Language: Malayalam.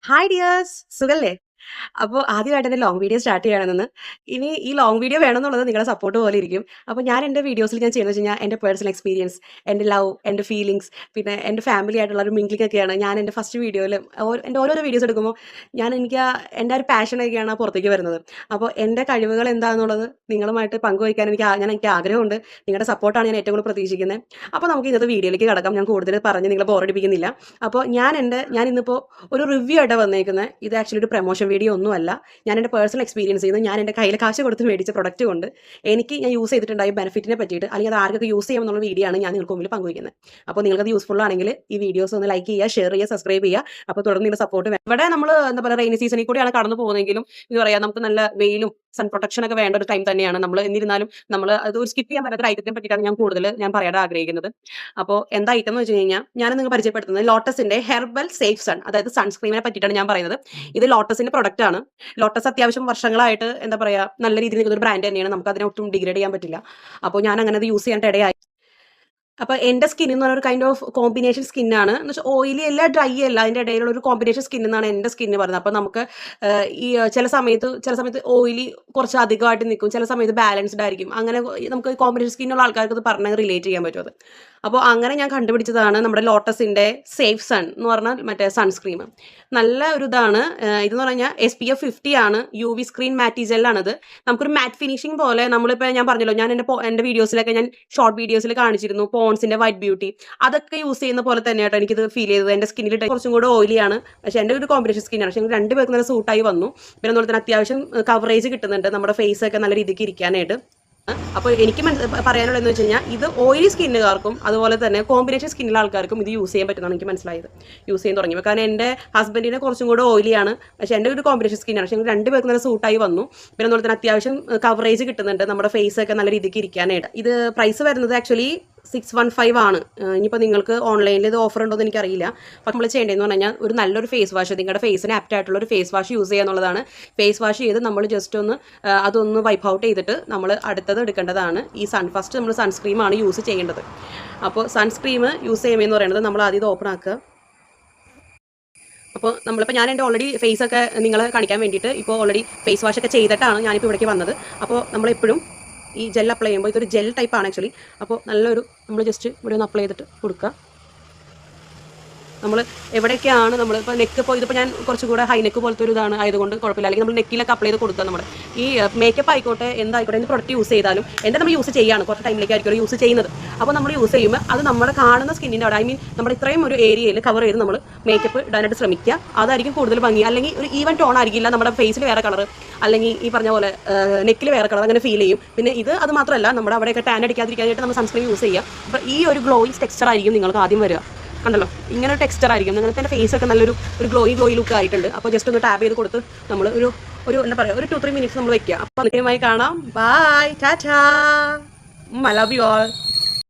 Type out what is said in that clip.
ഹായ് ഡിയേഴ്സ് സുഖല്ലേ? അപ്പോൾ ആദ്യമായിട്ട് എൻ്റെ ലോങ് വീഡിയോ സ്റ്റാർട്ട് ചെയ്യണമെന്ന്. ഇനി ഈ ലോങ് വീഡിയോ വേണമെന്നുള്ളത് നിങ്ങളുടെ സപ്പോർട്ട് പോലെ ഇരിക്കും. അപ്പോൾ ഞാൻ എൻ്റെ വീഡിയോസിൽ ഞാൻ ചെയ്യുന്നത് വെച്ച് കഴിഞ്ഞാൽ എൻ്റെ പേഴ്സണൽ എക്സ്പീരിയൻസ്, എൻ്റെ ലവ്, എൻ്റെ ഫീലിങ്സ്, പിന്നെ എൻ്റെ ഫാമിലി ആയിട്ടുള്ള ഒരു മിംഗ്ലിംഗ് ഒക്കെയാണ് ഞാൻ എൻ്റെ ഫസ്റ്റ് വീഡിയോയിൽ എൻ്റെ ഓരോരോ വീഡിയോസ് എടുക്കുമ്പോൾ എനിക്ക് എൻ്റെ ഒരു പാഷനൊക്കെയാണ് പുറത്തേക്ക് വരുന്നത്. അപ്പോൾ എൻ്റെ കഴിവുകൾ എന്താണെന്നുള്ളത് നിങ്ങളുമായിട്ട് പങ്കുവയ്ക്കാൻ എനിക്ക് ആഗ്രഹമുണ്ട്. നിങ്ങളുടെ സപ്പോർട്ടാണ് ഞാൻ ഏറ്റവും കൂടുതൽ പ്രതീക്ഷിക്കുന്നത്. അപ്പോൾ നമുക്ക് ഇന്നത്തെ വീഡിയോയിലേക്ക് കടക്കാം. ഞാൻ കൂടുതൽ പറഞ്ഞ് നിങ്ങളെ ബോറടിപ്പിക്കുന്നില്ല. അപ്പോൾ ഞാൻ ഇന്നിപ്പോൾ ഒരു റിവ്യൂ ആയിട്ടാണ് വന്നേക്കുന്നത്. ഇത് ആക്ച്വലി ഒരു പ്രൊമോഷൻ വീഡിയോ ഒന്നുമല്ല. ഞാൻ എൻ്റെ പേഴ്സണൽ എക്സ്പീരിയൻസ് ചെയ്യുന്നത് ഞാൻ എൻ്റെ കയ്യിൽ കാശ് കൊടുത്ത് മേടിച്ച പ്രൊഡക്റ്റ് കൊണ്ട് ഞാൻ യൂസ് ചെയ്തിട്ടുണ്ടായ ബെനിഫിറ്റിനെ പറ്റിയിട്ട്, അല്ലെങ്കിൽ അത് ആർക്കൊക്കെ യൂസ് ചെയ്യാമെന്നുള്ള വീഡിയോ ആണ് ഞാൻ നിങ്ങൾക്ക് മുമ്പിൽ പങ്കുവയ്ക്കുന്നത്. അപ്പോൾ നിങ്ങൾക്കത് യൂസ്ഫുൾ ആണെങ്കിൽ ഈ വീഡിയോസ് ഒന്ന് ലൈക്ക് ചെയ്യുക, ഷെയർ ചെയ്യുക, സബ്സ്ക്രൈബ് ചെയ്യുക. അപ്പോൾ തുടർന്ന് നിങ്ങളുടെ സപ്പോർട്ട് വേണം. ഇവിടെ നമ്മൾ എന്താ പറയുക, റെയിനി സീസണിൽ കൂടിയാണ് കടന്നു പോകുന്നതെങ്കിലും ഇത് പറയാം, നമുക്ക് നല്ല വെയിലും സൺ പ്രൊട്ടക്ഷൻ ഒക്കെ വേണ്ട ഒരു ടൈം തന്നെയാണ്. എന്നിരുന്നാലും നമ്മൾ അത് ഒരു സ്കിപ്പ് ചെയ്യാൻ പറ്റാത്ത ഐറ്റത്തിനെ പറ്റിയിട്ടാണ് ഞാൻ പറയാൻ ആഗ്രഹിക്കുന്നത്. അപ്പോൾ എന്താ ഐറ്റം എന്ന് വെച്ച് കഴിഞ്ഞാൽ ഞാൻ നിങ്ങൾ പരിചയപ്പെടുത്തുന്നത് ലോട്ടസിന്റെ ഹെർബൽ സേഫ് സൺ, അതായത് സൺസ്ക്രീമിനെ പറ്റിയിട്ടാണ് ഞാൻ പറയുന്നത്. ഇത് ലോട്ടസിന്റെ പ്രൊഡക്റ്റ് ആണ്. ലോട്ടസ് അത്യാവശ്യം വർഷങ്ങളായിട്ട് എന്താ പറയുക, നല്ല രീതിയിൽ നിൽക്കുന്ന ഒരു ബ്രാൻഡ് തന്നെയാണ്. നമുക്ക് അതിനെ ഒട്ടും ഡിഗ്രേഡ് ചെയ്യാൻ പറ്റില്ല. അപ്പോൾ ഞാൻ അങ്ങനെ അത് യൂസ് ചെയ്യാൻ ഇടയായി. അപ്പോൾ എൻ്റെ സ്കിൻ എന്ന് പറഞ്ഞ ഒരു കൈൻഡ് ഓഫ് കോമ്പിനേഷൻ സ്കിന്നാണ്. എന്ന് വെച്ചാൽ ഓയിലി അല്ല, ഡ്രൈ അല്ല, അതിൻ്റെ ഇടയിലുള്ള ഒരു കോമ്പിനേഷൻ സ്കിൻ എന്നാണ് എൻ്റെ സ്കിന്ന് പറയുന്നത്. അപ്പോൾ നമുക്ക് ഈ ചില സമയത്ത് ഓയിലി കുറച്ച് അധികമായിട്ട് നിൽക്കും, ചില സമയത്ത് ബാലൻസ്ഡ് ആയിരിക്കും. അങ്ങനെ നമുക്ക് കോമ്പിനേഷൻ സ്കിന്നുള്ള ആൾക്കാർക്ക് അത് പറഞ്ഞാൽ റിലേറ്റ് ചെയ്യാൻ പറ്റും. അപ്പോൾ അങ്ങനെ ഞാൻ കണ്ടുപിടിച്ചതാണ് നമ്മുടെ ലോട്ടസിൻ്റെ സേഫ് സൺ എന്ന് പറഞ്ഞാൽ മറ്റേ സൺസ്ക്രീം. നല്ല ഒരു ഇതാണ്. ഇതെന്ന് പറഞ്ഞാൽ SPF 50 ആണ്. UV സ്ക്രീൻ മാറ്റി ജെല്ലാണിത്. നമുക്കൊരു മാറ്റ് ഫിനിഷിംഗ് പോലെ, നമ്മളിപ്പോൾ ഞാൻ പറഞ്ഞല്ലോ, ഞാൻ എൻ്റെ വീഡിയോസിലൊക്കെ ഞാൻ ഷോർട്ട് വീഡിയോസിൽ കാണിച്ചിരുന്നു പോൺസിൻ്റെ വൈറ്റ് ബ്യൂട്ടി, അതൊക്കെ യൂസ് ചെയ്യുന്ന പോലെ തന്നെയായിട്ട് എനിക്കിത് ഫീൽ ചെയ്തത്. എൻ്റെ സ്കിന്നിൽ കുറച്ചും കൂടെ ഓയിലിയാണ്, പക്ഷേ എൻ്റെ ഒരു കോമ്പിനേഷൻ സ്കിന്നാണ്. പക്ഷേ രണ്ട് പേർക്ക് നല്ല സൂട്ടായി വന്നു. പിന്നെ അതുപോലെ തന്നെ അത്യാവശ്യം കവറേജ് കിട്ടുന്നുണ്ട്, നമ്മുടെ ഫേസൊക്കെ നല്ല രീതിക്ക് ഇരിക്കാനായിട്ട്. അപ്പോൾ എനിക്ക് പറയാനുള്ളതെന്ന് വെച്ച് കഴിഞ്ഞാൽ ഇത് ഓയിലി സ്കിന്നുകാർക്കും അതുപോലെ തന്നെ കോമ്പിനേഷൻ സ്കിന്നുള്ള ആൾക്കാർക്കും ഇത് യൂസ് ചെയ്യാൻ പറ്റുന്നതാണ് എനിക്ക് മനസ്സിലായത്, യൂസ് ചെയ്യാൻ തുടങ്ങിയത്. കാരണം എൻ്റെ ഹസ്ബൻഡിനെ കുറച്ചും കൂടെ ഓയിലിയാണ്, പക്ഷേ എൻ്റെ ഒരു കോമ്പിനേഷൻ സ്കിന്നാണ്. പക്ഷേ രണ്ട് പേർക്ക് നല്ല സൂട്ടായി വന്നു. പിന്നെ അതുപോലെ തന്നെ അത്യാവശ്യം കവറേജ് കിട്ടുന്നുണ്ട്, നമ്മുടെ ഫേസൊക്കെ നല്ല രീതിക്ക് ഇരിക്കാനായിട്ട്. ഇത് പ്രൈസ് വരുന്നത് ആക്ച്വലി 615 ആണ്. ഇനിയിപ്പോൾ നിങ്ങൾക്ക് ഓൺലൈനിൽ ഇത് ഓഫർ ഉണ്ടോ എന്ന് എനിക്കറിയില്ല. അപ്പോൾ നമ്മൾ ചെയ്യേണ്ടതെന്ന് പറഞ്ഞു കഴിഞ്ഞാൽ ഒരു നല്ലൊരു ഫേസ് വാഷ്, നിങ്ങളുടെ ഫേസിന് ആപ്റ്റ് ആയിട്ടുള്ള ഒരു ഫേസ് വാഷ് യൂസ് ചെയ്യുക എന്നുള്ളതാണ്. ഫേസ് വാഷ് ചെയ്ത് നമ്മൾ ജസ്റ്റ് അതൊന്ന് വൈപ്പ് ഔട്ട് ചെയ്തിട്ട് നമ്മൾ അടുത്തത് എടുക്കേണ്ടതാണ്. ഫസ്റ്റ് നമ്മൾ സൺസ്ക്രീമാണ് യൂസ് ചെയ്യേണ്ടത്. അപ്പോൾ സൺസ്ക്രീം യൂസ് ചെയ്യുമെന്ന് പറയുന്നത് നമ്മൾ ആദ്യം ഇത് ഓപ്പൺ ആക്കുക. അപ്പോൾ ഞാൻ എൻ്റെ ഓൾറെഡി ഫേസൊക്കെ നിങ്ങളെ കാണിക്കാൻ വേണ്ടിയിട്ട് ഇപ്പോൾ ഓൾറെഡി ഫേസ് വാഷ് ഒക്കെ ചെയ്തിട്ടാണ് ഞാനിപ്പോൾ ഇവിടേക്ക് വന്നത്. അപ്പോൾ നമ്മളെപ്പോഴും ഈ ജെൽ അപ്ലൈ ചെയ്യുമ്പോൾ ഇതൊരു ജെൽ ടൈപ്പാണ് ആക്ച്വലി. അപ്പോൾ നമ്മൾ ജസ്റ്റ് ഇവിടെ ഒന്ന് അപ്ലൈ ചെയ്തിട്ട് കൊടുക്കുക. നമ്മൾ എവിടെയൊക്കെയാണ് ഇപ്പോൾ നെക്ക്, ഇതിപ്പോൾ ഞാൻ കുറച്ചുകൂടെ ഹൈ നെക്ക് പോലത്തെ ഒരു ഇതാണ് ആയതുകൊണ്ട് കുഴപ്പമില്ല. അല്ലെങ്കിൽ നമ്മൾ നെക്കിലൊക്കെ അപ്ലൈ ചെയ്ത് കൊടുക്കുക. നമ്മുടെ ഈ മേക്കപ്പ് ആയിക്കോട്ടെ എന്തായിക്കോട്ടെ, എന്ത് പ്രൊഡക്റ്റ് യൂസ് ചെയ്താലും നമ്മൾ യൂസ് ചെയ്യാണ്, കുറച്ച് ടൈമിലേക്കായിരിക്കും യൂസ് ചെയ്യുന്നത്. അപ്പോൾ നമ്മൾ യൂസ് ചെയ്യുമ്പോൾ അത് നമ്മുടെ കാണുന്ന സ്കിന്നിൻ്റെ അവിടെ, നമ്മുടെ ഇത്രയും ഒരു ഏരിയയിൽ കവർ ചെയ്ത് നമ്മൾ മേക്കപ്പ് ഇടാനായിട്ട് ശ്രമിക്കുക. അതായിരിക്കും കൂടുതൽ ഭംഗി. അല്ലെങ്കിൽ ഒരു ഈവൻ ടോൺ ആയിരിക്കില്ല, നമ്മുടെ ഫേസിൽ വേറെ കളർ, അല്ലെങ്കിൽ ഈ പറഞ്ഞ പോലെ നെക്കിൽ വേറെ കളർ, അങ്ങനെ ഫീൽ ചെയ്യും. പിന്നെ അത് മാത്രമല്ല, നമ്മുടെ അവിടെയൊക്കെ ടാൻ അടിക്കാതിരിക്കാനായിട്ട് നമ്മൾ സൺസ്ക്രീൻ യൂസ് ചെയ്യുക. അപ്പോൾ ഈ ഒരു ഗ്ലോയിങ് ടെക്സ്ചർ ആയിരിക്കും നിങ്ങൾക്ക് ആദ്യം വരിക. കണ്ടല്ലോ, ഇങ്ങനെ ഒരു ടെക്സ്ചർ ആയിരിക്കും. നിങ്ങൾക്ക് എൻ്റെ ഫേസൊക്കെ നല്ലൊരു ഗ്ലോയി ലുക്ക് ആയിട്ടുണ്ട്. അപ്പോൾ ജസ്റ്റ് ഒന്ന് ടാപ്പ് ചെയ്ത് കൊടുത്ത് നമ്മൾ എന്താ പറയുക, ഒരു 2-3 മിനിറ്റ്സ് നമ്മൾ വയ്ക്കുക. അപ്പോൾ കാണാം. Bye, tata, I love you all.